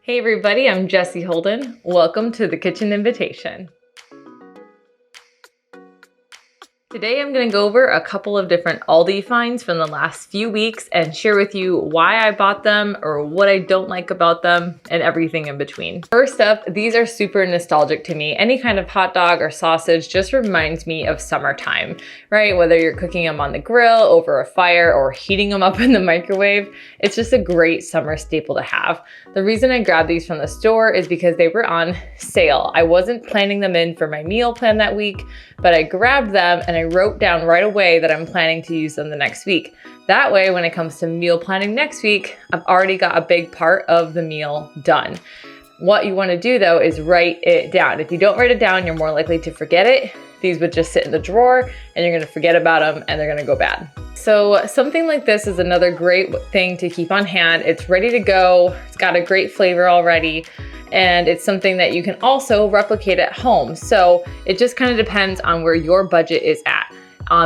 Hey everybody, I'm Jessie Holden. Welcome to the Kitchen Invitation. Today I'm going to go over a couple of different Aldi finds from the last few weeks and share with you why I bought them or what I don't like about them and everything in between. First up, these are super nostalgic to me. Any kind of hot dog or sausage just reminds me of summertime, right? Whether you're cooking them on the grill, over a fire, or heating them up in the microwave, it's just a great summer staple to have. The reason I grabbed these from the store is because they were on sale. I wasn't planning them in for my meal plan that week, but I grabbed them and I wrote down right away that I'm planning to use them the next week. That way, when it comes to meal planning next week, I've already got a big part of the meal done. What you want to do though is write it down. If you don't write it down, you're more likely to forget it. These would just sit in the drawer and you're going to forget about them and they're going to go bad. So something like this is another great thing to keep on hand. It's ready to go. It's got a great flavor already. And it's something that you can also replicate at home. So it just kind of depends on where your budget is at.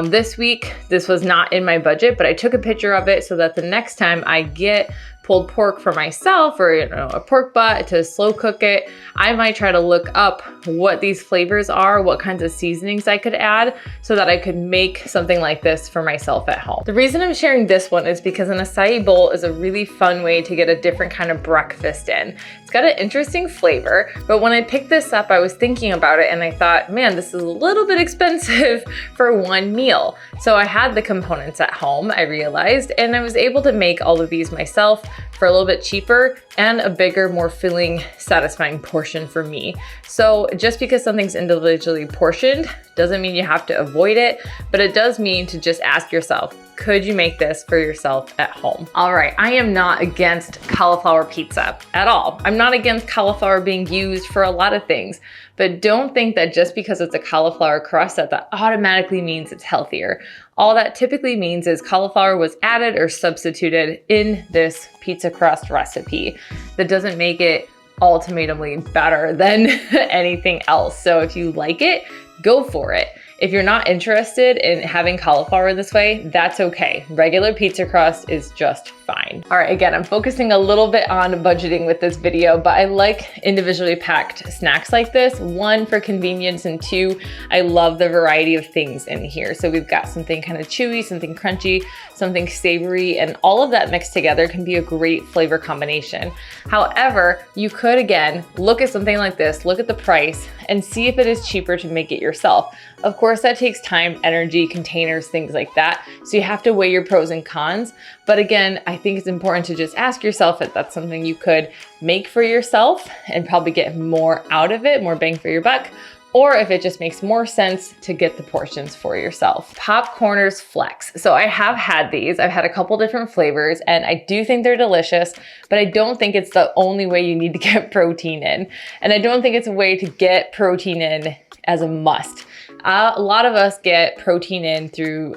This week, this was not in my budget, but I took a picture of it so that the next time I get pulled pork for myself or a pork butt to slow cook it, I might try to look up what these flavors are, what kinds of seasonings I could add so that I could make something like this for myself at home. The reason I'm sharing this one is because an acai bowl is a really fun way to get a different kind of breakfast in. It's got an interesting flavor, but when I picked this up, I was thinking about it and I thought, man, this is a little bit expensive for one meal. So I had the components at home, I realized, and I was able to make all of these myself for a little bit cheaper and a bigger, more filling, satisfying portion for me. So just because something's individually portioned doesn't mean you have to avoid it, but it does mean to just ask yourself, could you make this for yourself at home? All right, I am not against cauliflower pizza at all. I'm not against cauliflower being used for a lot of things, but don't think that just because it's a cauliflower crust that automatically means it's healthier. All that typically means is cauliflower was added or substituted in this pizza crust recipe. That doesn't make it ultimately better than anything else. So if you like it, go for it. If you're not interested in having cauliflower this way, that's okay. Regular pizza crust is just fine. All right, again, I'm focusing a little bit on budgeting with this video, but I like individually packed snacks like this. One, for convenience, and two, I love the variety of things in here. So we've got something kind of chewy, something crunchy, something savory, and all of that mixed together can be a great flavor combination. However, you could, again, look at something like this, look at the price, and see if it is cheaper to make it yourself. Of course, that takes time, energy, containers, things like that. So you have to weigh your pros and cons. But again, I think it's important to just ask yourself if that's something you could make for yourself and probably get more out of it, more bang for your buck, or if it just makes more sense to get the portions for yourself. Popcorners Flex. So I have had these. I've had a couple different flavors and I do think they're delicious, but I don't think it's the only way you need to get protein in. And I don't think it's a way to get protein in as a must. A lot of us get protein in through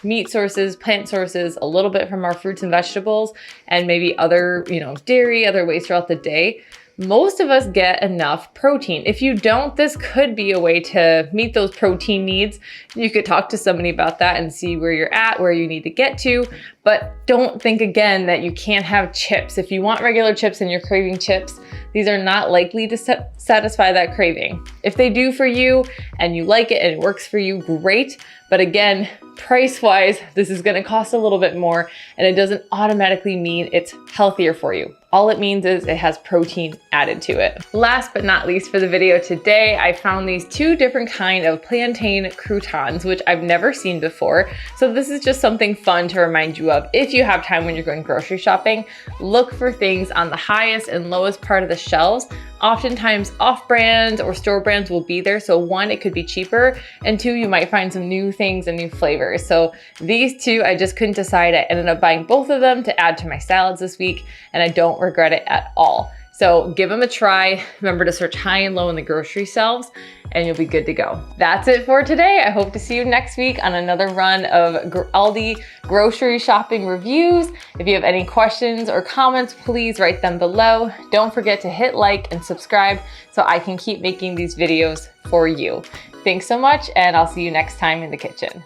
meat sources, plant sources, a little bit from our fruits and vegetables, and maybe other, dairy, other ways throughout the day. Most of us get enough protein. If you don't, this could be a way to meet those protein needs. You could talk to somebody about that and see where you're at, where you need to get to, but don't think again that you can't have chips. If you want regular chips and you're craving chips, these are not likely to satisfy that craving. If they do for you and you like it and it works for you, great. But again, price-wise, this is gonna cost a little bit more and it doesn't automatically mean it's healthier for you. All it means is it has protein added to it. Last but not least for the video today, I found these two different kind of plantain croutons, which I've never seen before. So this is just something fun to remind you of. If you have time when you're going grocery shopping, look for things on the highest and lowest part of the shelves. Oftentimes off-brands or store brands will be there. So one, it could be cheaper, and two, you might find some new things and new flavors. So these two, I just couldn't decide. I ended up buying both of them to add to my salads this week, and I don't regret it at all. So give them a try. Remember to search high and low in the grocery shelves and you'll be good to go. That's it for today. I hope to see you next week on another run of Aldi grocery shopping reviews. If you have any questions or comments, please write them below. Don't forget to hit like and subscribe so I can keep making these videos for you. Thanks so much, and I'll see you next time in the kitchen.